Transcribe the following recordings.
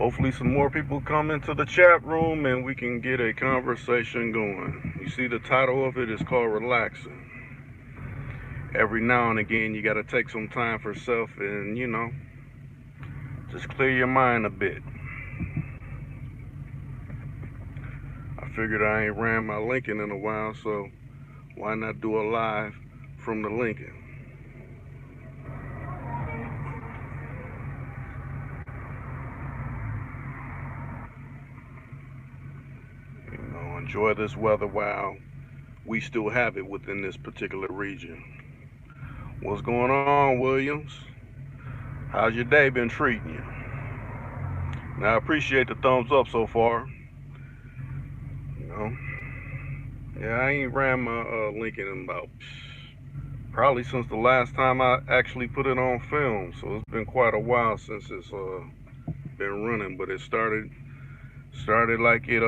Hopefully some more people come into the chat room and we can get a conversation going. You see the title of it is called Relaxing. Every now and again you gotta take some time for self and, just clear your mind a bit. I figured I ain't ran my Lincoln in a while, so why not do a live from the Lincoln? Enjoy this weather while we still have it within this particular region. What's going on, Williams? How's your day been treating you? Now, I appreciate the thumbs up so far. You know, yeah, I ain't ran my Lincoln in about probably since the last time I actually put it on film. So it's been quite a while since it's been running, but it started like it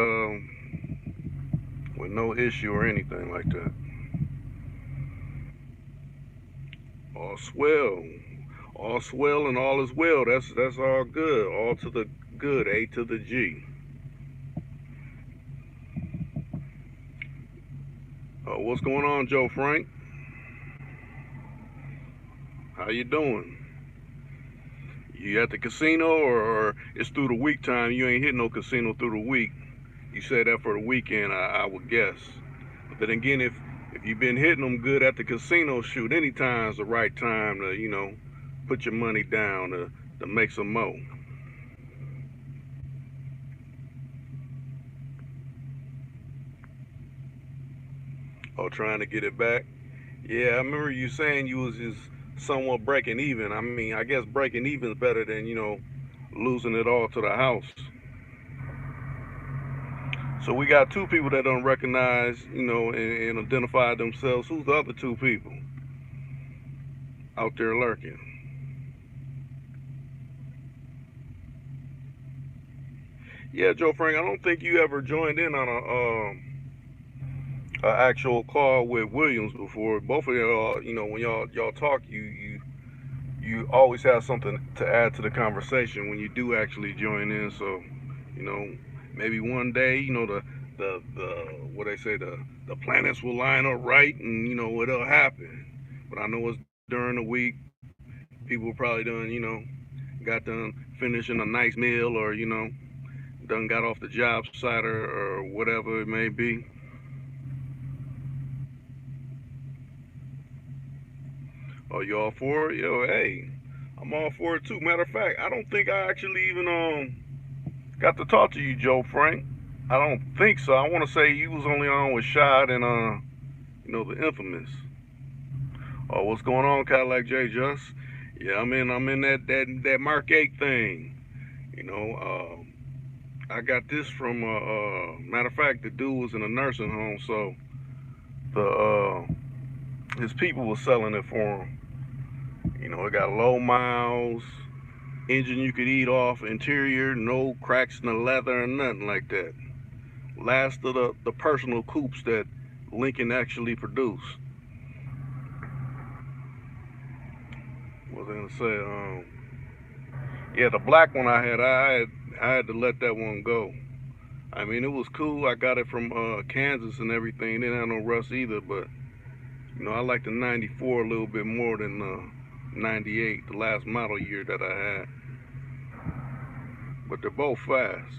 with no issue or anything like that. All swell. All swell and all is well. That's all good. All to the good. A to the G. What's going on, Joe Frank? How you doing? You at the casino or it's through the week time? You ain't hit no casino through the week. You said that for the weekend, I would guess. But then again, if you've been hitting them good at the casino, shoot, any time's the right time to, put your money down to make some more. Oh, trying to get it back? Yeah, I remember you saying you was just somewhat breaking even. I mean, I guess breaking even is better than, losing it all to the house. So we got two people that don't recognize, and identify themselves. Who's the other two people out there lurking? Yeah, Joe Frank, I don't think you ever joined in on a actual call with Williams before. Both of y'all, when y'all talk, you always have something to add to the conversation when you do actually join in. So, you know, maybe one day, the what they say, the planets will line up right, and it'll happen. But I know it's during the week. People probably done, got done finishing a nice meal, or done got off the job site, or whatever it may be. Oh, you all for it? Yo, hey, I'm all for it too. Matter of fact, I don't think I actually even got to talk to you, Joe Frank. I don't think so. I want to say you was only on with Shad and the infamous. Oh, what's going on, Cadillac J Just? Yeah, I'm in that Mark 8 thing. You know, I got this from matter of fact, the dude was in a nursing home, so his people was selling it for him. It got low miles, engine you could eat off, interior, no cracks in the leather or nothing like that. Last of the personal coupes that Lincoln actually produced. What was I gonna say? Yeah, the black one I had to let that one go. I mean, it was cool. I got it from Kansas and everything. It didn't have no rust either, but I like the '94 a little bit more than the '98, the last model year that I had. But they're both fast.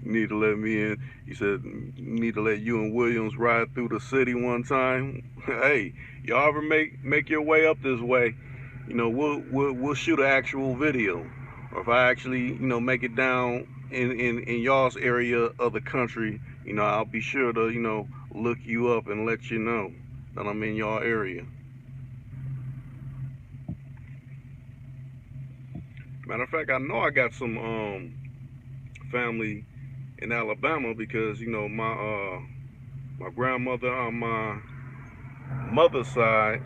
Need to let me in. He said, need to let you and Williams ride through the city one time. Hey, y'all ever make your way up this way? We'll shoot an actual video. Or if I actually, make it down in y'all's area of the country, I'll be sure to, look you up and let you know that I'm in y'all area. Matter of fact, I know I got some family in Alabama because my grandmother on my mother's side,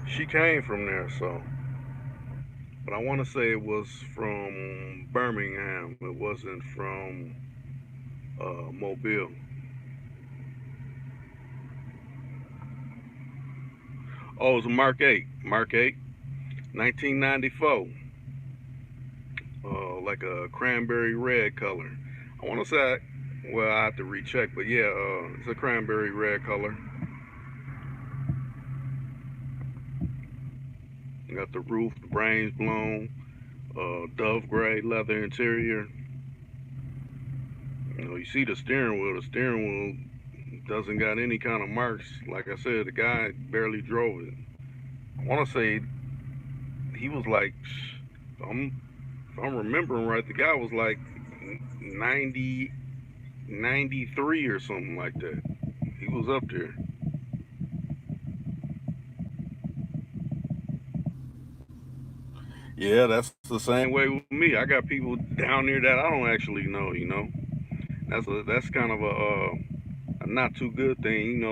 she came from there. So, but I want to say it was from Birmingham. It wasn't from Mobile. Oh, it was a Mark 8. Mark 8, 1994. Like a cranberry red color. I want to say, well, I have to recheck, but yeah, it's a cranberry red color. You got the roof, the brains blown, dove gray leather interior. You see the steering wheel. The steering wheel doesn't got any kind of marks. Like I said, the guy barely drove it. I want to say he was like, if I'm remembering right, the guy was like 90, 93 or something like that. He was up there. Yeah, that's the same way with me. I got people down there that I don't actually know. That's kind of a not too good thing.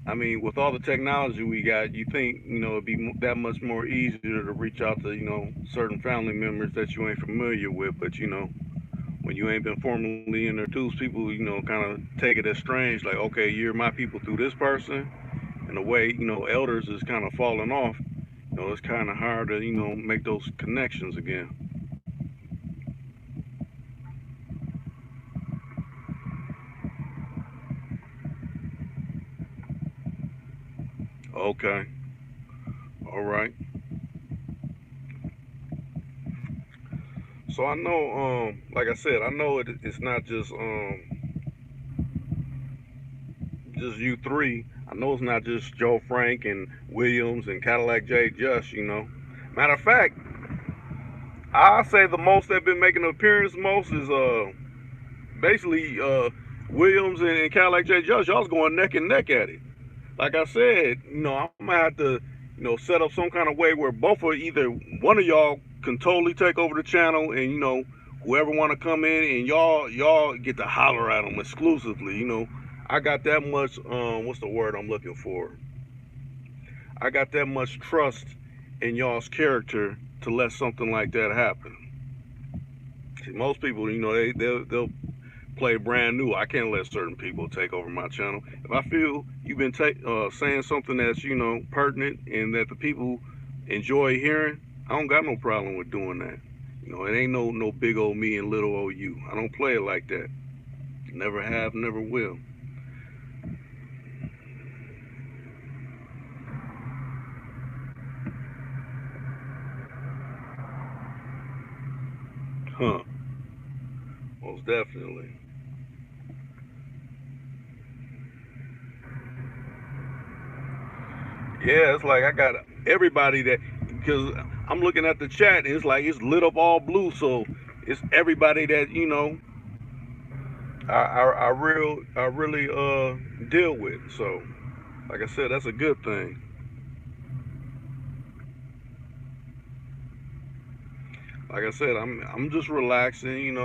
I mean, with all the technology we got, you think it'd be that much more easier to reach out to certain family members that you ain't familiar with. But when you ain't been formally introduced, people kind of take it as strange. Like, okay, you're my people through this person, and the way elders is kind of falling off. It's kind of hard to make those connections again. Okay, all right. So I know, like I said, I know it's not just you three. I know it's not just Joe Frank and Williams and Cadillac J. Just. Matter of fact, I say the most that been making an appearance most is basically Williams and Cadillac J. Just. Y'all's going neck and neck at it. Like I said, I'm gonna have to, set up some kind of way where both of either one of y'all can totally take over the channel, and whoever want to come in and y'all get to holler at them exclusively. I got that much. What's the word I'm looking for? I got that much trust in y'all's character to let something like that happen. See, most people, they'll play brand new. I can't let certain people take over my channel. If I feel you've been saying something that's pertinent and that the people enjoy hearing, I don't got no problem with doing that. It ain't no big old me and little old you. I don't play it like that. Never have, never will. Huh? Most definitely. Yeah, it's like I got everybody that because I'm looking at the chat and it's like it's lit up all blue, so it's everybody that I really deal with. So like I said, that's a good thing. Like I said, I'm just relaxing.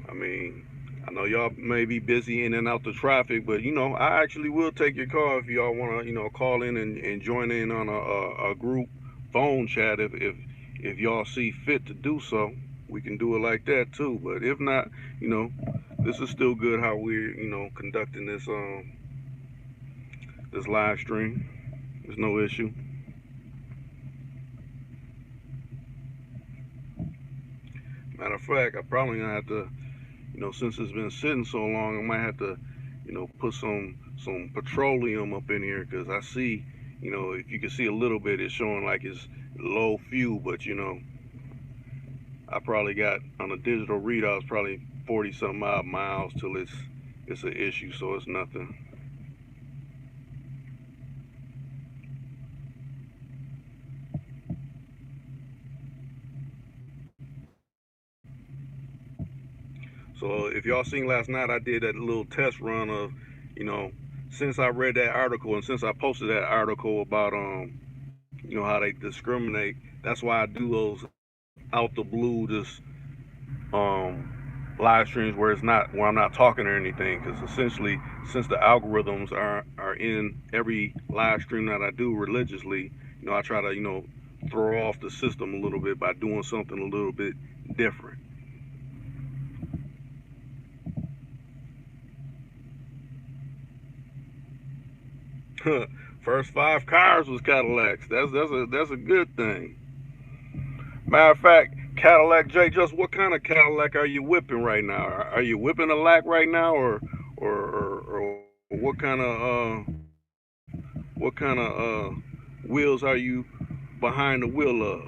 I mean, I know y'all may be busy in and out the traffic, but I actually will take your call if y'all want to call in and join in on a group phone chat if y'all see fit to do so. We can do it like that too. But if not, you know, this is still good how we're conducting this live stream. There's no issue. Matter of fact, I probably gonna have to, since it's been sitting so long, I might have to, put some petroleum up in here because I see, if you can see a little bit, it's showing like it's low fuel, but I probably got on a digital readout, it's probably 40 something odd miles till it's an issue, so it's nothing. So if y'all seen last night, I did that little test run of, you know, since I read that article and since I posted that article about how they discriminate. That's why I do those out the blue just um live streams where I'm not talking or anything because essentially since the algorithms are in every live stream that I do religiously, I try to throw off the system a little bit by doing something a little bit different. First 5 cars was Cadillacs. That's a good thing. Matter of fact, Cadillac J, just what kind of Cadillac are you whipping right now? Are you whipping a lac right now, or what kind of wheels are you behind the wheel of?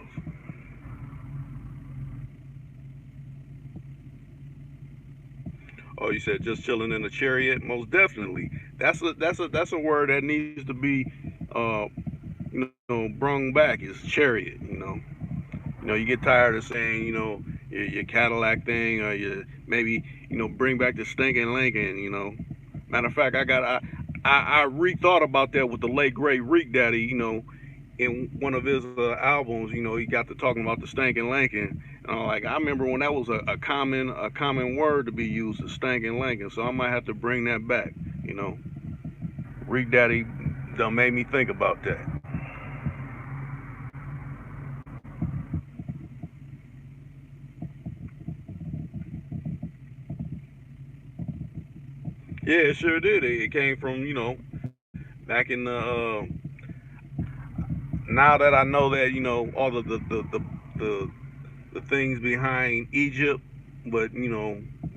Oh, you said just chilling in a chariot. Most definitely. That's a word that needs to be, uh, brung back. Is chariot. You get tired of saying, your Cadillac thing, or maybe, bring back the stinking Lincoln. Matter of fact, I rethought about that with the late great Reek Daddy. In one of his albums, he got to talking about the stinking Lincoln. Like I remember when that was a common word to be used, the stinking Lincoln. So I might have to bring that back. You know, Reek Daddy done made me think about that. Yeah, it sure did. It came from back in the. Now that I know that all the things behind Egypt, but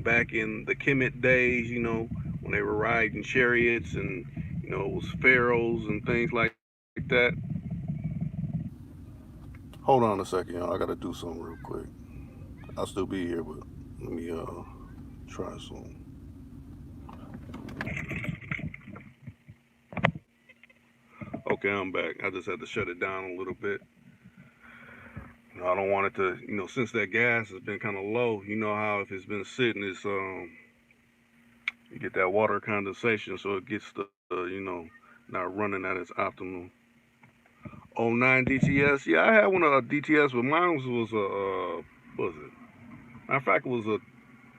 back in the Kemet days, when they were riding chariots and it was pharaohs and things like that. Hold on a second, y'all. I gotta do something real quick. I'll still be here, but let me try something. Okay, I'm back. I just had to shut it down a little bit. I don't want it to, since that gas has been kind of low. You know how if it's been sitting, you get that water condensation, so it gets the, not running at its optimal. '09 DTS, yeah, I had one of a DTS, but mine was a, what was it? Matter of fact, it was a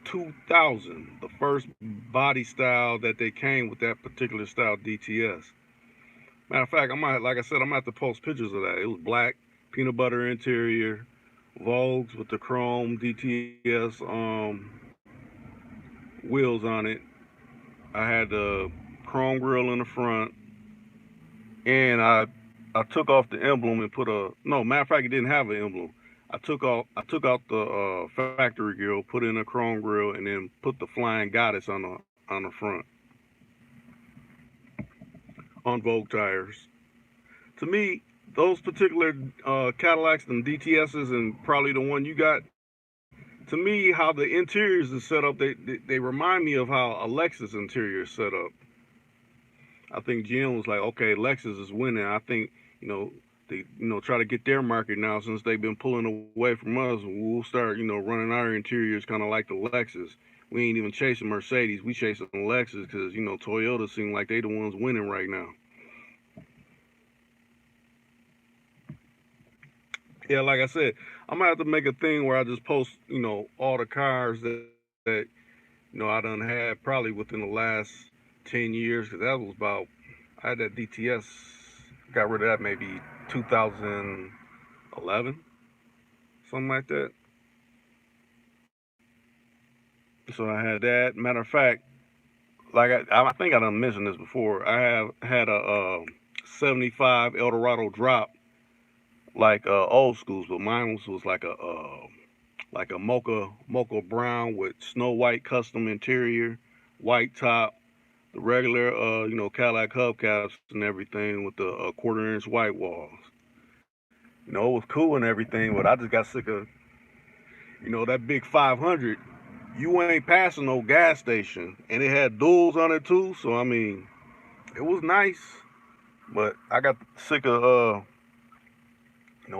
2000, the first body style that they came with that particular style DTS. Matter of fact, like I said, I'm gonna have to post pictures of that. It was black, peanut butter interior, Vogues with the chrome DTS wheels on it. I had the chrome grill in the front, and I took off the emblem and put a no. Matter of fact, it didn't have an emblem. I took out the factory grill, put in a chrome grill, and then put the flying goddess on the front on Vogue tires. To me, those particular Cadillacs and DTSs, and probably the one you got, to me, how the interiors is set up, they remind me of how a Lexus interior is set up. I think GM was like, okay, Lexus is winning. I think they try to get their market now since they've been pulling away from us. We'll start running our interiors kind of like the Lexus. We ain't even chasing Mercedes. We chasing Lexus because Toyota seem like they the ones winning right now. Yeah, like I said, I'm gonna have to make a thing where I just post, all the cars that I done had probably within the last 10 years, because that was about I had that DTS, got rid of that maybe 2011, something like that. So I had that. Matter of fact, like I think I done mentioned this before. I have had a 75 Eldorado drop, like old schools, but mine was like a mocha brown with snow white custom interior, white top, the regular Cadillac hubcaps and everything with the quarter-inch white walls. It was cool and everything, but I just got sick of that big 500. You ain't passing no gas station, and it had duals on it too. So I mean, it was nice, but I got sick of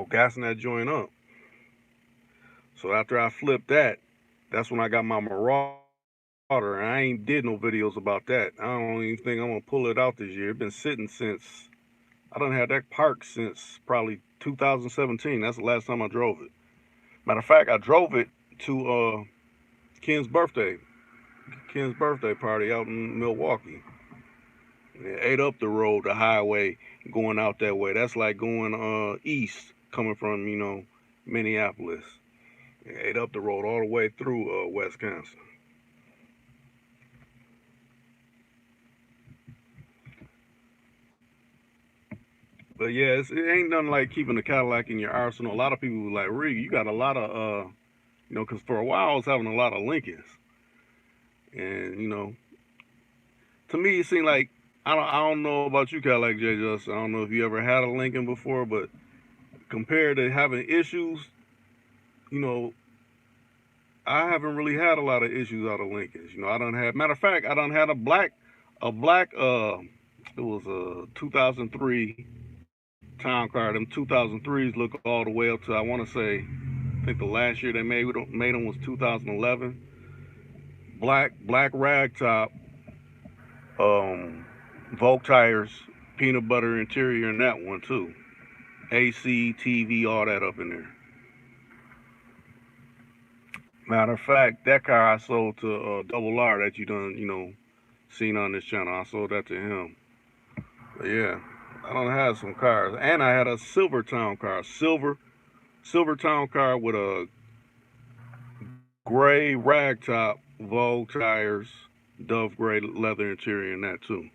gassing that joint up. So after I flipped that, that's when I got my Marauder. And I ain't did no videos about that. I don't even think I'm gonna pull it out this year. It's been sitting since I done had that parked since probably 2017. That's the last time I drove it. Matter of fact, I drove it to Ken's birthday, Ken's birthday party out in Milwaukee. It ate up the road, the highway going out that way. That's like going east, coming from Minneapolis. It ate up the road all the way through Wisconsin. But yeah, it ain't nothing like keeping a Cadillac in your arsenal. A lot of people were like, Rig, you got a lot of, because for a while I was having a lot of Lincolns. And, to me, it seemed like, I don't know about you, Cadillac J. Just. I don't know if you ever had a Lincoln before, but compared to having issues, you know, I haven't really had a lot of issues out of Lincolns. I don't have, matter of fact, I don't had a black, it was a 2003 town car. Them 2003s look all the way up to, I want to say, I think the last year they made them was 2011. Black rag top, um, Volk tires, peanut butter interior in that one too. AC, TV, all that up in there. Matter of fact, that car I sold to Double R that you done, seen on this channel. I sold that to him. But yeah, I don't have some cars, and I had a silver town car, silver town car with a gray rag top, Vogue tires, Dove gray leather interior in that too.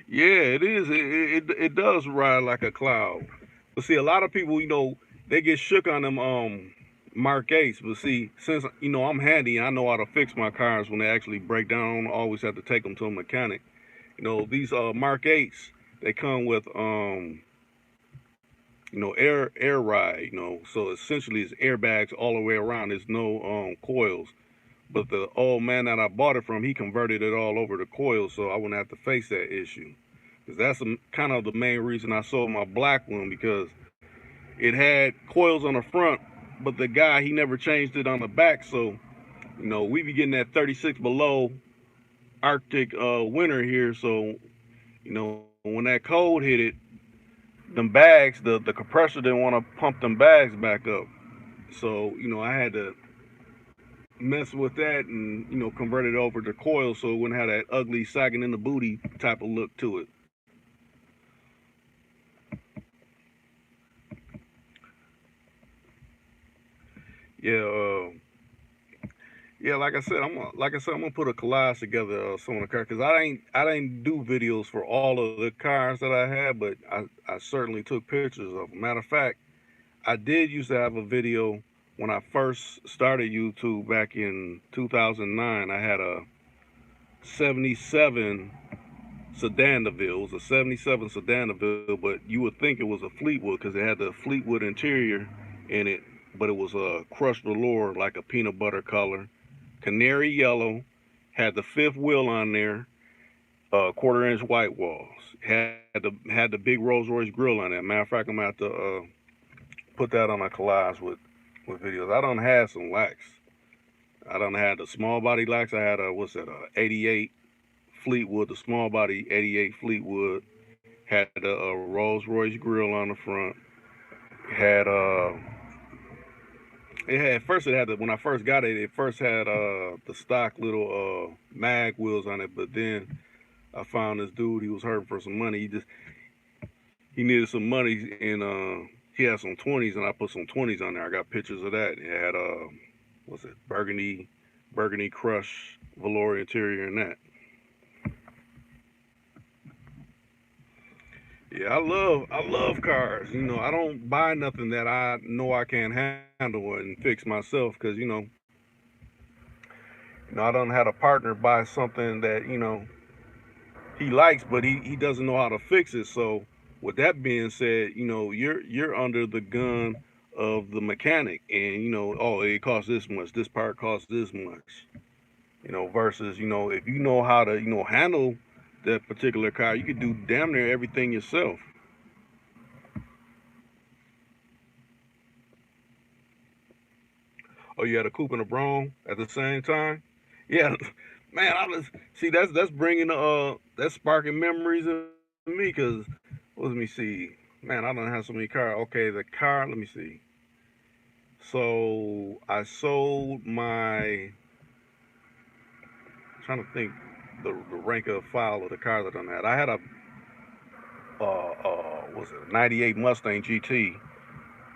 Yeah, it is. It does ride like a cloud. But see, a lot of people, they get shook on them Mark 8s. But see, since I'm handy, I know how to fix my cars when they actually break down. I don't always have to take them to a mechanic. These Mark 8s, they come with air ride. So essentially it's airbags all the way around. There's no coils. But the old man that I bought it from, he converted it all over to coils, so I wouldn't have to face that issue. Because that's kind of the main reason I sold my black one, because it had coils on the front, but the guy, he never changed it on the back. So, we be getting that 36 below Arctic winter here. So, when that cold hit it, them bags, the compressor didn't want to pump them bags back up. So, I had to mess with that and convert it over to coil so it wouldn't have that ugly sagging in the booty type of look to it. Yeah, yeah. Like I said, I'm gonna put a collage together of some of the cars because I didn't do videos for all of the cars that I had, but I certainly took pictures of them. Matter of fact, I did used to have a video when I first started YouTube back in 2009. I had a 77 Sedan DeVille. It was a 77 Sedan DeVille, but you would think it was a Fleetwood because it had the Fleetwood interior in it, but it was a crushed velour, like a peanut butter color, canary yellow, had the fifth wheel on there, quarter-inch white walls, had the big Rolls Royce grill on it. Matter of fact, I'm gonna have to put that on a collage with videos. I don't have some wax. I don't have the small body lax. I had a, what's that, 88 Fleetwood, the small body 88 Fleetwood. Had the Rolls Royce grill on the front. Had first it had the, when I first got it, it first had the stock little mag wheels on it, but then I found this dude, he was hurting for some money. He needed some money, and he had some 20s, and I put some 20s on there. I got pictures of that. It had what's it, burgundy crush velour interior and that. Yeah, I love cars. I don't buy nothing that I know I can't handle and fix myself, because I don't have a partner buy something that he likes, but he doesn't know how to fix it. So with that being said, you're under the gun of the mechanic, and oh, it costs this much, this part costs this much. Versus if you know how to handle that particular car, you could do damn near everything yourself. Oh, you had a coupe and a Brougham at the same time? Yeah, man. I was see that's bringing that's sparking memories in me, because let me see, man. I don't have so many cars. Okay, the car. Let me see. So I sold my. Trying to think the rank of file of the cars I done had. I had a was it a '98 Mustang GT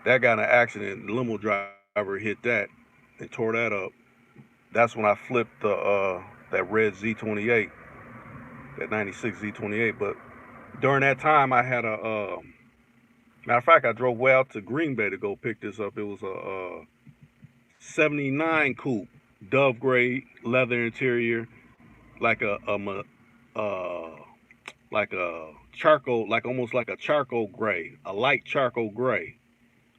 that got in an accident. The limo driver hit that and tore that up. That's when I flipped the that red Z28, that 96 Z28. But during that time, I had a matter of fact, I drove way out to Green Bay to go pick this up. It was a 79 coupe, dove gray leather interior, like uh, like a charcoal, like almost like a charcoal gray, a light charcoal gray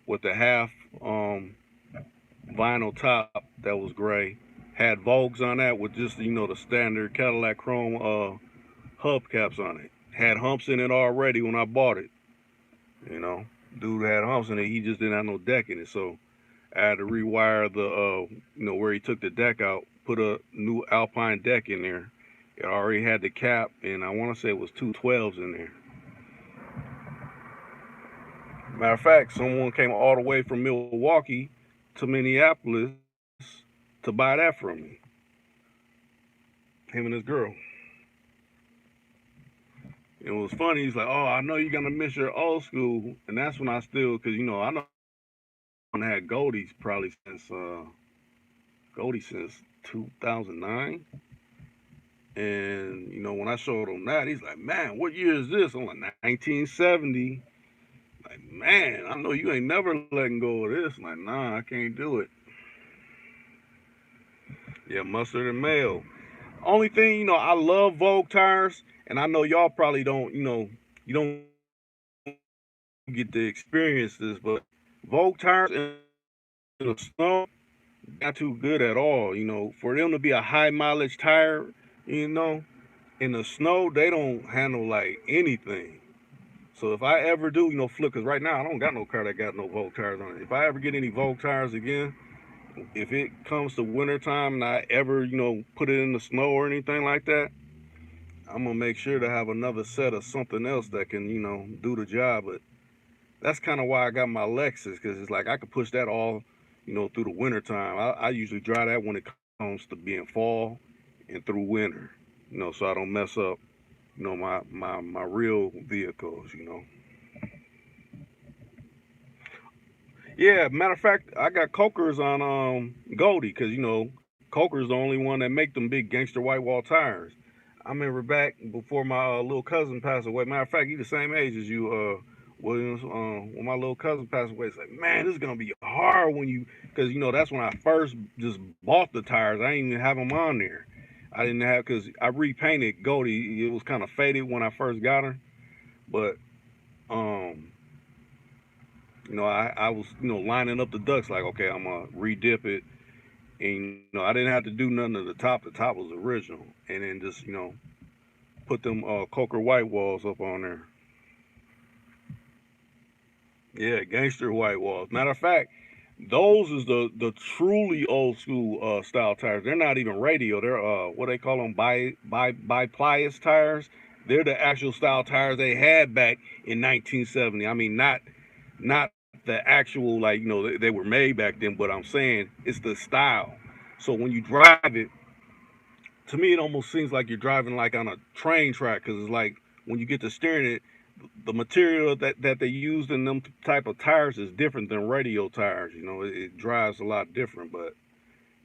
with a half um, vinyl top that was gray. Had Vogues on that with just the standard Cadillac chrome hubcaps on it. Had humps in it already when I bought it. You know, dude had humps in it. He just didn't have no deck in it, so I had to rewire the where he took the deck out, put a new Alpine deck in there. It already had the cap, and I want to say it was two 12s in there. Matter of fact, someone came all the way from Milwaukee to Minneapolis to buy that from me. Him and his girl. It was funny. He's like, "Oh, I know you're gonna miss your old school," and that's when I still, cause I know I had Goldie since 2009. And when I showed him that, he's like, "Man, what year is this?" I'm like, 1970. Like, man, I know you ain't never letting go of this. I'm like, nah, I can't do it. Yeah, mustard and mayo. Only thing, I love Vogue tires, and I know y'all probably don't, you don't get to experience this, but Vogue tires in the snow, not too good at all. For them to be a high mileage tire, you know, in the snow, they don't handle like anything. So if I ever do, flip, because right now I don't got no car that got no Vogue tires on it. If I ever get any Vogue tires again, if it comes to wintertime and I ever, put it in the snow or anything like that, I'm gonna make sure to have another set of something else that can, do the job. But that's kind of why I got my Lexus, because it's like I could push that all, through the wintertime. I usually drive that when it comes to being fall and through winter, so I don't mess up, my real vehicles. Yeah, matter of fact, I got Cokers on Goldie, because Coker's the only one that make them big gangster white wall tires. I remember back before my little cousin passed away. Matter of fact, he's the same age as you, Williams. When my little cousin passed away, it's like, man, this is gonna be hard when because that's when I first just bought the tires. I didn't even have them on there. I didn't have because I repainted Goldie. It was kind of faded when I first got her, but um I was, lining up the ducks like, okay, I'm gonna redip it, and I didn't have to do nothing to the top. The top was original, and then just put them Coker white walls up on there. Yeah, gangster white walls. Matter of fact, those is the truly old school style tires. They're not even radial. They're what they call them biplius tires. They're the actual style tires they had back in 1970. I mean, not the actual, like, they were made back then, but I'm saying it's the style. So when you drive it, to me it almost seems like you're driving like on a train track, because it's like when you get to steering it, the material that they used in them type of tires is different than radial tires. It drives a lot different. But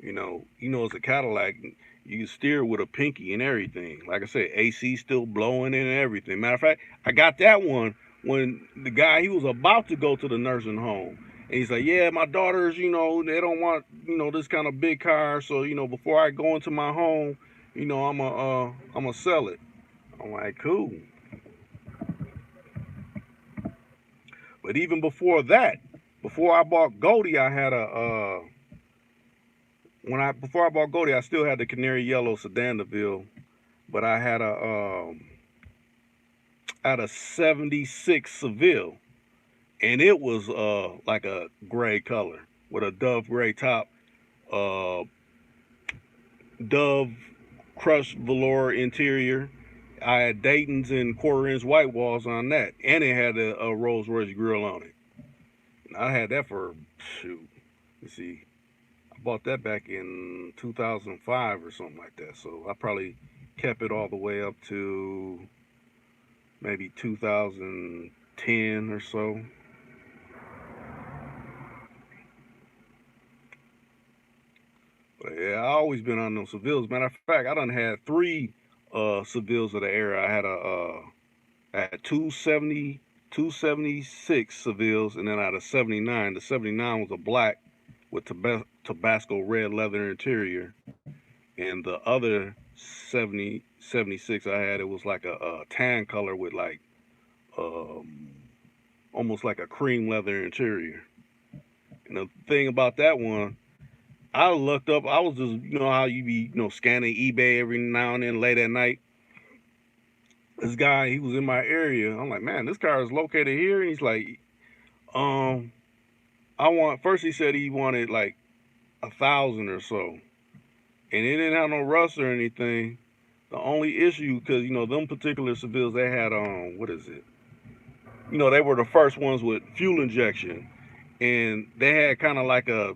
it's a Cadillac. You can steer with a pinky and everything. Like I said, AC still blowing in and everything. Matter of fact, I got that one when the guy, he was about to go to the nursing home. And he's like, yeah, my daughters, they don't want, this kind of big car. So, before I go into my home, I'm gonna sell it. I'm like, cool. But even before that, before I bought Goldie, I had a when I before I bought Goldie, I still had the canary yellow sedan DeVille, but I had a '76 Seville, and it was like a gray color with a dove gray top, uh dove crushed velour interior. I had Dayton's and quarter-inch white walls on that, and it had a Rolls Royce grill on it. And I had that for, shoot, let's see, I bought that back in 2005 or something like that. So I probably kept it all the way up to maybe 2010 or so. But yeah, I always been on them Sevilles. Matter of fact, I done had three Sevilles of the era. I had 276 Sevilles, and then I had a 79. The 79 was a black with Tabasco red leather interior, and the other 76 I had, it was like a tan color with like um, almost like a cream leather interior. And the thing about that one, I looked up. I was just, you know how you be, scanning eBay every now and then late at night. This guy, he was in my area. I'm like, man, this car is located here. And he's like, um, I want. First, he said he wanted like 1,000 or so, and it didn't have no rust or anything. The only issue, because them particular Sevilles, they had what is it? They were the first ones with fuel injection, and they had kind of like a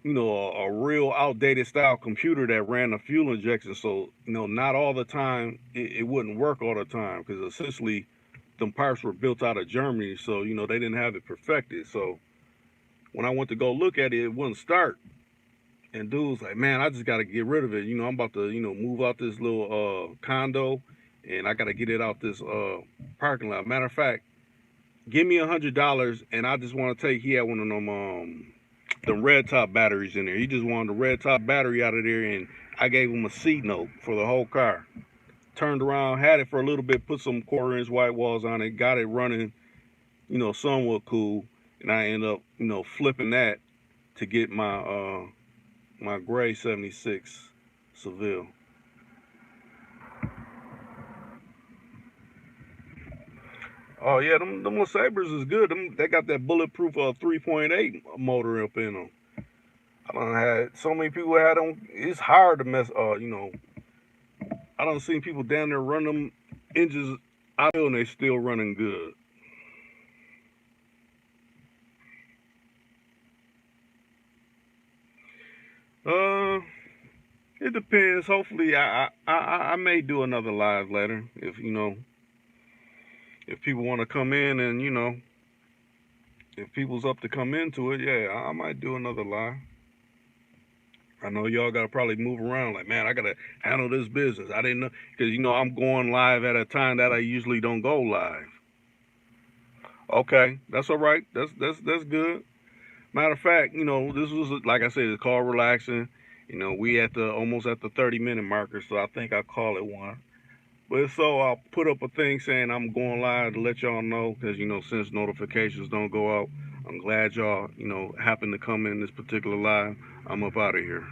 real outdated style computer that ran the fuel injection. So, not all the time it wouldn't work all the time because essentially them parts were built out of Germany. So, they didn't have it perfected. So when I went to go look at it, it wouldn't start. And dude was like, man, I just got to get rid of it. I'm about to, move out this little condo and I got to get it out this parking lot. Matter of fact, give me $100 and I just want to take, he had one of them the red top batteries in there. He just wanted the red top battery out of there, and I gave him a C note for the whole car. Turned around, had it for a little bit, put some quarter-inch white walls on it, got it running, somewhat cool, and I end up, flipping that to get my gray '76 Seville. Oh yeah, them little Sabres is good. They got that bulletproof 3.8 motor up in them. I done had so many people had them. It's hard to mess. I don't see people down there run them engines out and they still running good. Uh, it depends. Hopefully, I may do another live later if people want to come in and if people's up to come into it. Yeah, I might do another live. I know y'all gotta probably move around. Like, man, I gotta handle this business. I didn't know because I'm going live at a time that I usually don't go live. Okay, that's all right. That's good. Matter of fact, this was like I said, it's called relaxing. We at the almost at the 30-minute marker, so I think I call it one. But so I'll put up a thing saying I'm going live to let y'all know because since notifications don't go out, I'm glad y'all happen to come in this particular live. I'm up out of here.